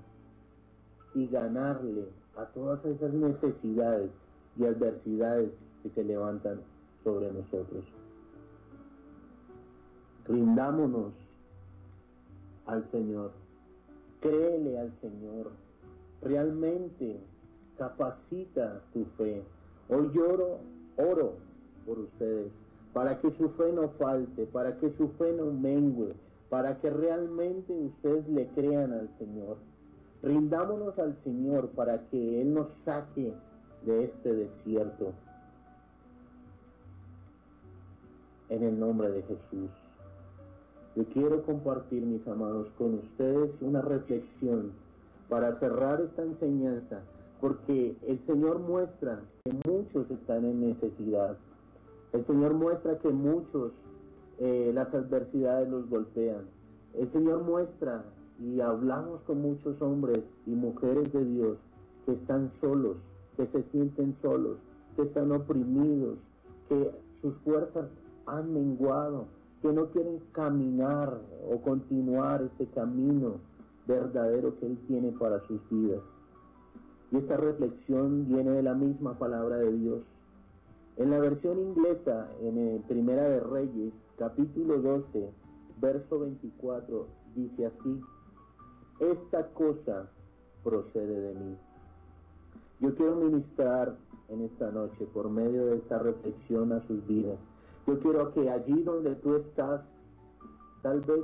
y ganarle a todas esas necesidades y adversidades que se levantan sobre nosotros. Rindámonos al Señor, créele al Señor, realmente capacita tu fe. Hoy oro por ustedes, para que su fe no falte, para que su fe no mengue, para que realmente ustedes le crean al Señor. Rindámonos al Señor para que Él nos saque de este desierto. En el nombre de Jesús. Yo quiero compartir, mis amados, con ustedes una reflexión para cerrar esta enseñanza, porque el Señor muestra que muchos están en necesidad. El Señor muestra que muchos las adversidades los golpean. El Señor muestra, y hablamos con muchos hombres y mujeres de Dios que están solos, que se sienten solos, que están oprimidos, que sus fuerzas han menguado, que no quieren caminar o continuar este camino verdadero que Él tiene para sus vidas. Y esta reflexión viene de la misma palabra de Dios. En la versión inglesa, en Primera de Reyes, capítulo 12, verso 24, dice así: esta cosa procede de mí. Yo quiero ministrar en esta noche por medio de esta reflexión a sus vidas. Yo quiero que allí donde tú estás, tal vez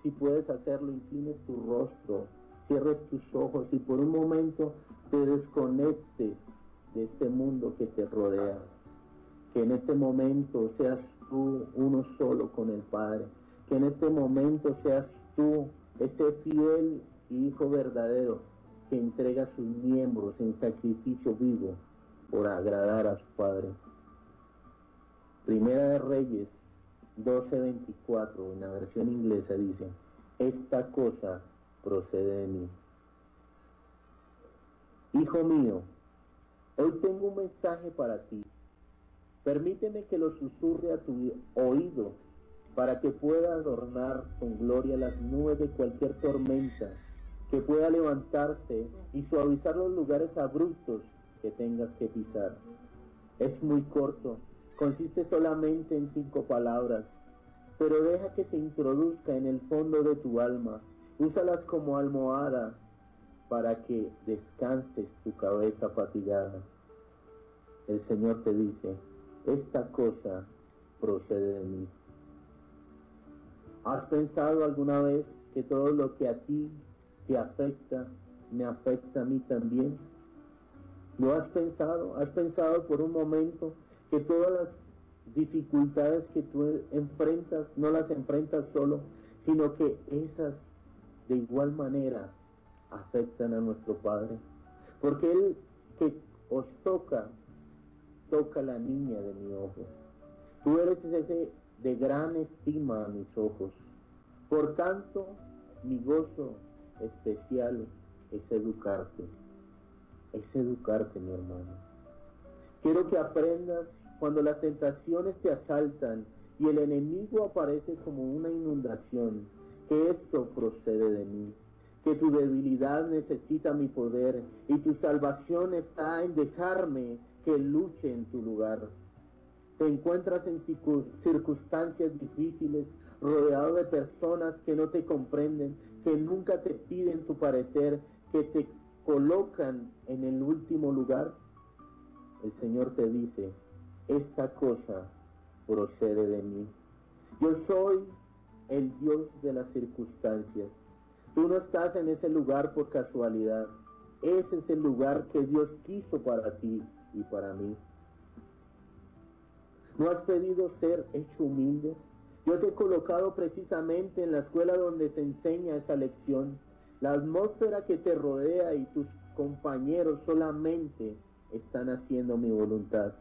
si puedes hacerlo, inclines tu rostro, cierres tus ojos y por un momento te desconectes de este mundo que te rodea. Que en este momento seas tú uno solo con el Padre. Que en este momento seas tú ese fiel hijo verdadero que entrega sus miembros en sacrificio vivo por agradar a su Padre. Primera de Reyes 12:24, en la versión inglesa dice: esta cosa procede de mí. Hijo mío, hoy tengo un mensaje para ti. Permíteme que lo susurre a tu oído para que pueda adornar con gloria las nubes de cualquier tormenta que pueda levantarse y suavizar los lugares abruptos que tengas que pisar. Es muy corto, consiste solamente en 5 palabras, pero deja que se introduzca en el fondo de tu alma. Úsalas como almohada para que descanses tu cabeza fatigada. El Señor te dice, esta cosa procede de mí. ¿Has pensado alguna vez que todo lo que a ti te afecta, me afecta a mí también? ¿Lo has pensado? ¿Has pensado por un momento que todas las dificultades que tú enfrentas, no las enfrentas solo, sino que esas de igual manera afectan a nuestro Padre? Porque Él que os toca la niña de mi ojo. Tú eres ese de gran estima a mis ojos. Por tanto, mi gozo especial es educarte. Es educarte, mi hermano. Quiero que aprendas cuando las tentaciones te asaltan y el enemigo aparece como una inundación, que esto procede de mí, que tu debilidad necesita mi poder y tu salvación está en dejarme que luche en tu lugar. Te encuentras en circunstancias difíciles, rodeado de personas que no te comprenden, que nunca te piden tu parecer, que te colocan en el último lugar. El Señor te dice, esta cosa procede de mí. Yo soy el Dios de las circunstancias. Tú no estás en ese lugar por casualidad. Ese es el lugar que Dios quiso para ti y para mí. ¿No has pedido ser hecho humilde? Yo te he colocado precisamente en la escuela donde te enseña esa lección. La atmósfera que te rodea y tus compañeros solamente están haciendo mi voluntad.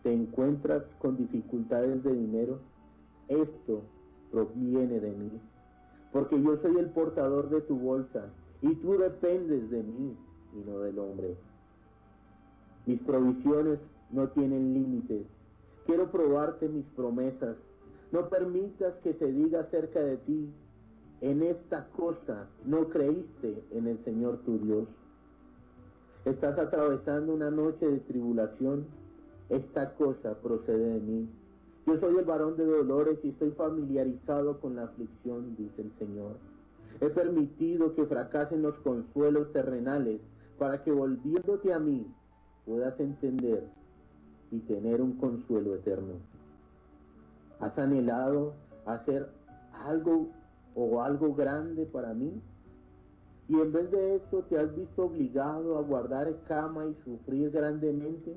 ¿Te encuentras con dificultades de dinero? Esto proviene de mí, porque yo soy el portador de tu bolsa y tú dependes de mí y no del hombre. Mis provisiones no tienen límites. Quiero probarte mis promesas. No permitas que se diga acerca de ti, en esta cosa no creíste en el Señor tu Dios. Estás atravesando una noche de tribulación. Esta cosa procede de mí. Yo soy el varón de dolores y estoy familiarizado con la aflicción, dice el Señor. He permitido que fracasen los consuelos terrenales para que volviéndote a mí puedas entender y tener un consuelo eterno. ¿Has anhelado hacer algo grande para mí? Y en vez de eso te has visto obligado a guardar cama y sufrir grandemente.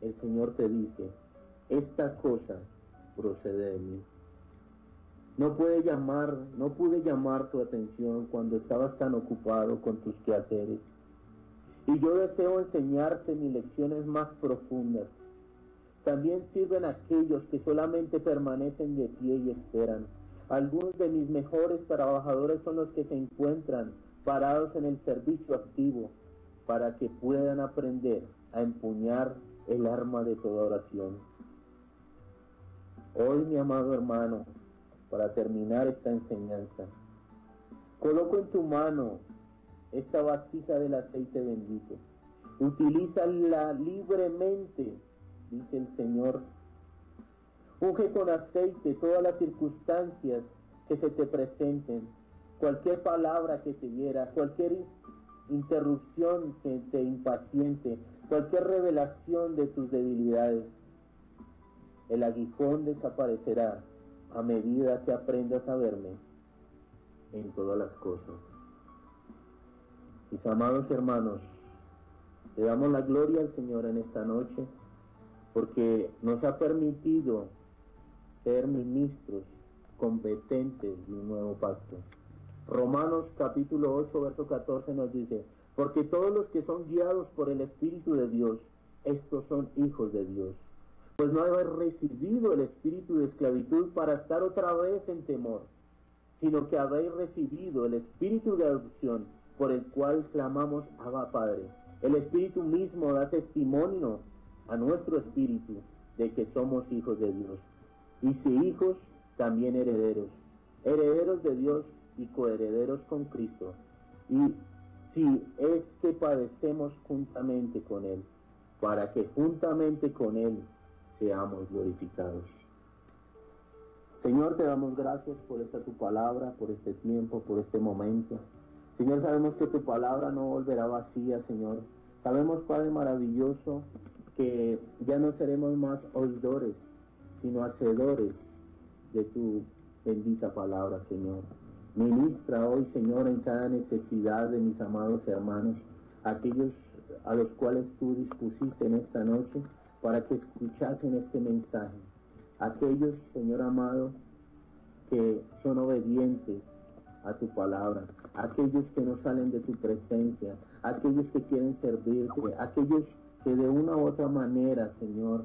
El Señor te dice, esta cosa procede de mí. No pude llamar tu atención cuando estabas tan ocupado con tus quehaceres. Y yo deseo enseñarte mis lecciones más profundas. También sirven aquellos que solamente permanecen de pie y esperan. Algunos de mis mejores trabajadores son los que se encuentran parados en el servicio activo para que puedan aprender a empuñar el arma de toda oración. Hoy, mi amado hermano, para terminar esta enseñanza, coloco en tu mano esta vasija del aceite bendito. Utilízala libremente, dice el Señor. Unge con aceite todas las circunstancias que se te presenten, cualquier palabra que te hiera, cualquier interrupción que te impaciente, cualquier revelación de tus debilidades. El aguijón desaparecerá a medida que aprendas a verme en todas las cosas. Mis amados hermanos, le damos la gloria al Señor en esta noche porque nos ha permitido ser ministros competentes de un nuevo pacto. Romanos capítulo 8, verso 14 nos dice, porque todos los que son guiados por el Espíritu de Dios, estos son hijos de Dios. Pues no haber recibido el espíritu de esclavitud para estar otra vez en temor, sino que habéis recibido el Espíritu de adopción, por el cual clamamos Abba Padre. El Espíritu mismo da testimonio a nuestro espíritu de que somos hijos de Dios. Y si hijos, también herederos, herederos de Dios y coherederos con Cristo. Y si es que padecemos juntamente con Él, para que juntamente con Él seamos glorificados. Señor, te damos gracias por esta tu palabra, por este tiempo, por este momento. Señor, sabemos que tu palabra no volverá vacía, Señor. Sabemos, Padre maravilloso, que ya no seremos más oidores, sino hacedores de tu bendita palabra, Señor. Ministra hoy, Señor, en cada necesidad de mis amados hermanos, aquellos a los cuales tú dispusiste en esta noche para que escuchasen este mensaje. Aquellos, Señor amado, que son obedientes a tu palabra, aquellos que no salen de tu presencia, aquellos que quieren servirte, aquellos que de una u otra manera, Señor,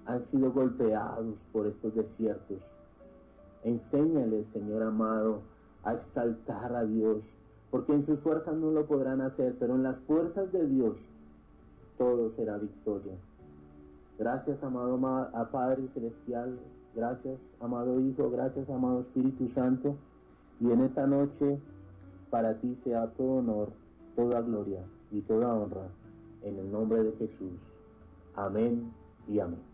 han sido golpeados por estos desiertos. Enséñales, Señor amado, a exaltar a Dios, porque en sus fuerzas no lo podrán hacer, pero en las fuerzas de Dios todo será victoria. Gracias, amado Padre Celestial, gracias, amado Hijo, gracias, amado Espíritu Santo, y en esta noche para ti sea todo honor, toda gloria y toda honra, en el nombre de Jesús. Amén y amén.